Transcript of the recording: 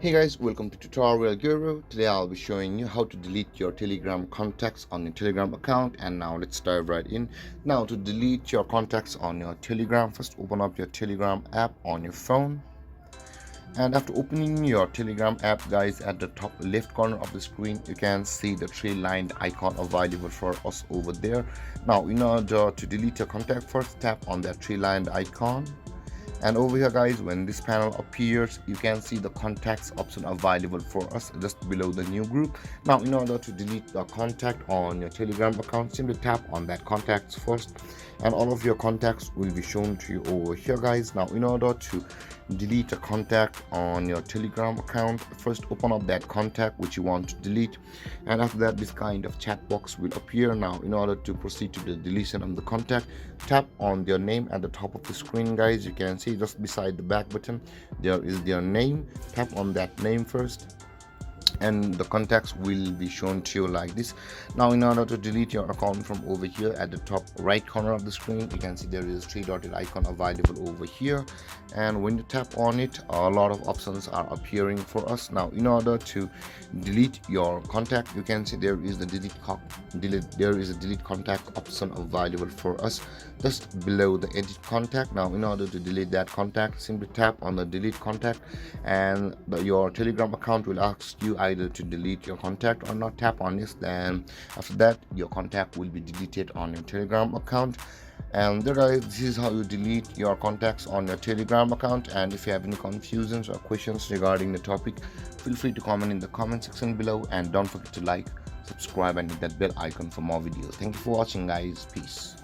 Hey guys, welcome to Tutorial Guru. Today I'll be showing you how to delete your Telegram contacts on your Telegram account. And now let's dive right in. Now to delete your contacts on your Telegram, first open up your Telegram app on your phone. And after opening your Telegram app, guys, at the top left corner of the screen you can see the three-lined icon available for us over there. Now in order to delete your contact, first tap on that three-lined icon. And over here, guys, when this panel appears, you can see the contacts option available for us just below the new group. Now in order to delete the contact on your Telegram account, simply tap on that contacts first, and all of your contacts will be shown to you over here, guys. Now in order to delete a contact on your Telegram account, first open up that contact which you want to delete, and after that this kind of chat box will appear. Now in order to proceed to the deletion of the contact, tap on their name at the top of the screen, guys. You can see just beside the back button there is their name. Tap on that name first and the contacts will be shown to you like this. Now in order to delete your account from over here, at the top right corner of the screen you can see there is a three dotted icon available over here, and when you tap on it a lot of options are appearing for us. Now in order to delete your contact, you can see there is the delete contact option available for us just below the edit contact. Now in order to delete that contact, simply tap on the delete contact, and your Telegram account will ask you either to delete your contact or not. Tap on this, then after that your contact will be deleted on your Telegram account. And there, guys, this is how you delete your contacts on your Telegram account. And if you have any confusions or questions regarding the topic, feel free to comment in the comment section below, and don't forget to like, subscribe and hit that bell icon for more videos. Thank you for watching, guys. Peace.